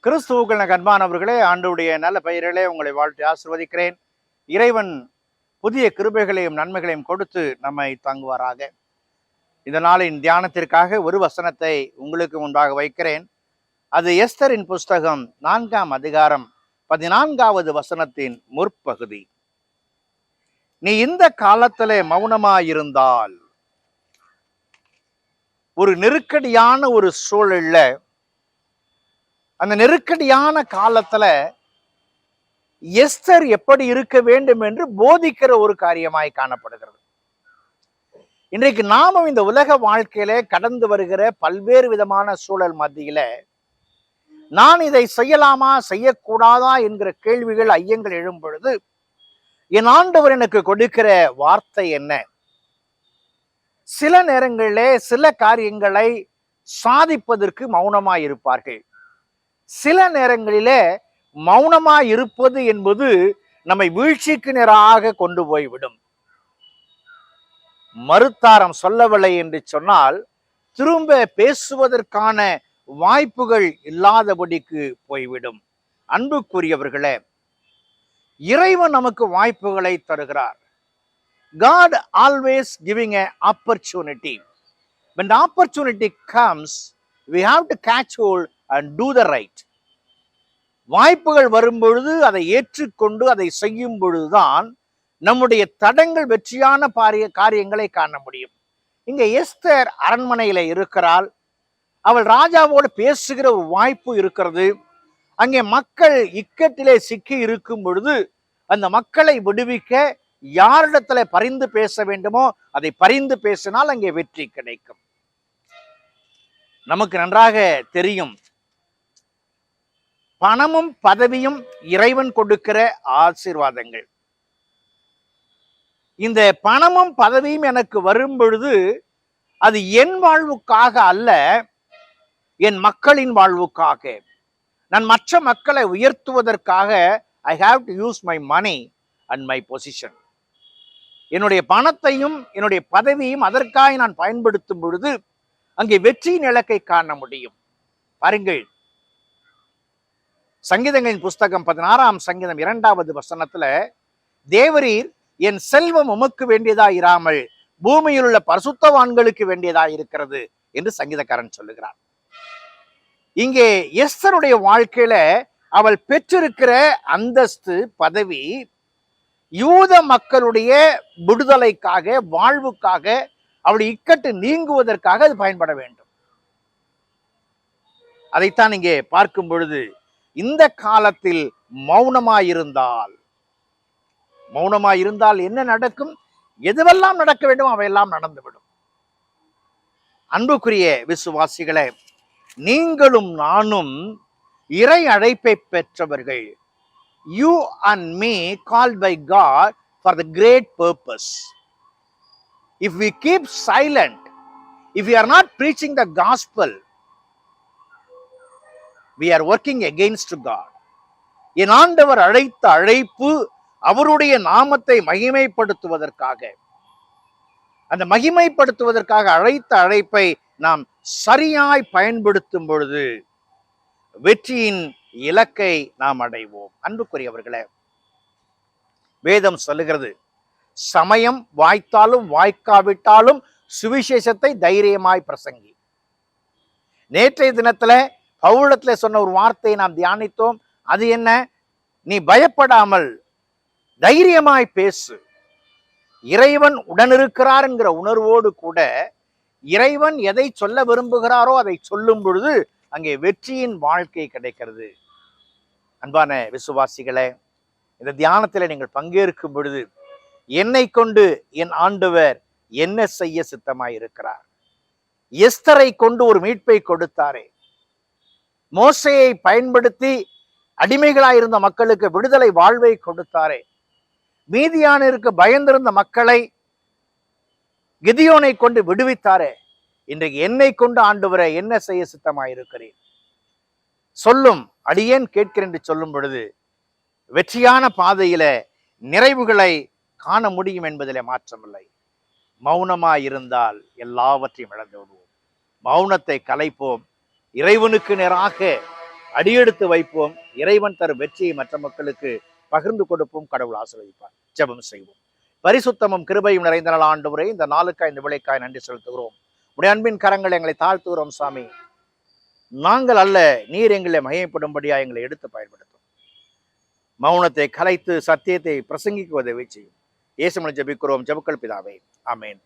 கிறிஸ்துவுக்கள் அன்பானவர்களே, ஆண்டவருடைய நல்ல பெயரிலே உங்களை வாழ்த்தி ஆசிர்வதிக்கிறேன். இறைவன் புதிய கிருபைகளையும் நன்மைகளையும் கொடுத்து நம்மை தாங்குவாராக. இந்த நாளின் தியானத்திற்காக ஒரு வசனத்தை உங்களுக்கு முன்பாக வைக்கிறேன். அது எஸ்தரின் புஸ்தகம் 4ஆம் அதிகாரம் 14வது வசனத்தின் முற்பகுதி. நீ இந்த காலத்திலே மௌனமாயிருந்தால், ஒரு நெருக்கடியான ஒரு சூழல்ல, அந்த நெருக்கடியான காலத்துல எஸ்தர் எப்படி இருக்க வேண்டும் என்று போதிக்கிற ஒரு காரியமாய் காணப்படுகிறது. இன்றைக்கு நாமும் இந்த உலக வாழ்க்கையில கடந்து வருகிற பல்வேறு விதமான சூழல் மத்தியில நான் இதை செய்யலாமா செய்யக்கூடாதா என்கிற கேள்விகள், ஐயங்கள் எழும் பொழுது என் ஆண்டவர் எனக்கு கொடுக்கிற வார்த்தை என்ன? சில நேரங்களிலே சில காரியங்களை சாதிப்பதற்கு மௌனமாய் இருப்பார்கள். சில நேரங்களிலே மௌனமாய் இருப்பது என்பது நம்மை வீழ்ச்சிக்கு நேராக கொண்டு போய்விடும். மறுத்தாரம் சொல்லவில்லை என்று சொன்னால் திரும்ப பேசுவதற்கான வாய்ப்புகள் இல்லாதபடிக்கு போய்விடும். அன்புக்குரியவர்களே, இறைவன் நமக்கு வாய்ப்புகளை தருகிறார். God always giving an opportunity. When the opportunity comes, we have to catch hold and do the right. வாய்ப்புகள் வரும்பொழுது அதை ஏற்றுக்கொண்டு அதை செய்யும் பொழுதுதான் நம்முடைய தடங்கள் வெற்றியான காரியங்களை காண முடியும். இங்க எஸ்தர் அரண்மனையில இருக்கிறாள். அவள் ராஜாவோடு பேசுகிற ஒரு வாய்ப்பு இருக்கிறது. அங்கே மக்கள் இக்கட்டிலே சிக்கி இருக்கும் பொழுது அந்த மக்களை விடுவிக்க யாரிடத்துல பரிந்து பேச வேண்டுமோ அதை பரிந்து பேசினால் அங்கே வெற்றி கிடைக்கும். நமக்கு நன்றாக தெரியும், பணமும் பதவியும் இறைவன் கொடுக்கிற ஆசீர்வாதங்கள். இந்த பணமும் பதவியும் எனக்கு வரும் பொழுது அது என் வாழ்வுக்காக அல்ல, என் மக்களின் வாழ்வுக்காக. நான் மற்ற மக்களை உயர்த்துவதற்காக I have to use my money and my position. என்னுடைய பணத்தையும் என்னுடைய பதவியும் அதற்காக நான் பயன்படுத்தும் பொழுது அங்கே வெற்றியின் இலக்கை காண முடியும். பாருங்கள், சங்கீதங்களின் புஸ்தகம் 16ஆம் சங்கீதம் 2வது வசனத்துல, தேவரீர் என் செல்வம் உமக்கு வேண்டியதா இராமல் பூமியில் உள்ள பரிசுத்தவான்களுக்கு வேண்டியதா இருக்கிறது என்று சங்கீதக்காரன் சொல்லுகிறான். இங்கே எஸ்தருடைய வாழ்க்கையில அவள் பெற்றிருக்கிற அந்தஸ்து, பதவி யூத மக்களுடைய விடுதலைக்காக, வாழ்வுக்காக, அவளுடைய இக்கட்டு நீங்குவதற்காக அது பயன்பட வேண்டும். அதைத்தான் இங்கே பார்க்கும் பொழுது, இந்த காலத்தில் மௌனமாயிருந்தால் என்ன நடக்கும்? எதுவெல்லாம் நடக்க வேண்டும் அவையெல்லாம் நடந்துவிடும். அன்புக்குரிய விசுவாசிகளே, நீங்களும் நானும் இறை அழைப்பை பெற்றவர்கள். You and me called by God for the great purpose. If we keep silent, if we are not preaching the gospel, we are working against God. என் ஆண்டவர் அழைத்த அழைப்பு அவருடைய நாமத்தை மகிமைப்படுத்துவதற்காக. அந்த மகிமைப்படுத்துவதற்காக அழைத்த அழைப்பை நாம் சரியாய் பயன்படுத்தும் பொழுது வெற்றியின் இலக்கை நாம் அடைவோம். அன்புக்குரியவர்களே, வேதம் சொல்லுகிறது, சமயம் வாய்த்தாலும் வாய்க்காவிட்டாலும் சுவிசேஷத்தை தைரியமாய் பிரசங்கி. நேற்றைய தினத்துல பவுலத்துல சொன்ன ஒரு வார்த்தையை நாம் தியானித்தோம். அது என்ன? நீ பயப்படாமல் தைரியமாய் பேசு. இறைவன் உடனிருக்கிறார் என்கிற உணர்வோடு கூட இறைவன் எதை சொல்ல விரும்புகிறாரோ அதை சொல்லும் பொழுது அங்கே வெற்றியின் வாழ்க்கை கிடைக்கிறது. அன்பான விசுவாசிகளே, இந்த தியானத்துல நீங்கள் பங்கேற்கும் பொழுது என்னை கொண்டு என் ஆண்டவர் என்ன செய்ய சித்தமாய் இருக்கிறார்? எஸ்தரை கொண்டு ஒரு மீட்பை கொடுத்தாரே, மோசேயை பயன்படுத்தி அடிமைகளாயிருந்த மக்களுக்கு விடுதலை வாழ்வை கொடுத்தாரே, மீதியானிற்கு பயந்திருந்த மக்களை கிதியோனை கொண்டு விடுவித்தாரே, இன்றைக்கு என்னை கொண்டு ஆண்டவரை என்ன செய்ய சித்தமாயிருக்கிறேன் சொல்லும், அடியேன் கேட்கிறேன் என்று சொல்லும் பொழுது வெற்றியான பாதையில நிறைவுகளை காண முடியும் என்பதிலே மாற்றமில்லை. மௌனமாயிருந்தால் எல்லாவற்றையும் இழந்து விடுவோம். மௌனத்தை கலைப்போம். இறைவனுக்கு நேராக அடியெடுத்து வைப்போம். இறைவன் தரும் வெற்றியை மற்ற மக்களுக்கு பகிர்ந்து கொடுப்போம். கடவுள் ஆசீர்வதிப்பார். ஜெபம் செய்வோம். பரிசுத்தமும் கிருபையும் நிறைந்த நாள் ஆண்டவரே, இந்த நாளுக்காய் இந்த விளைக்காய் நன்றி செலுத்துகிறோம். உடைய அன்பின் கரங்கள் எங்களை தாழ்த்துகிறோம் சாமி. நாங்கள் அல்ல, நீர் எங்களை மகிமைப்படும்படியா எங்களை எடுத்து பயன்படுத்தும். மௌனத்தை கலைத்து சத்தியத்தை பிரசங்கிக்க உதவி செய்யும். இயேசுவின் ஜெபிக்கிறோம் ஜெபங்கள் பிதாவே. ஆமென்.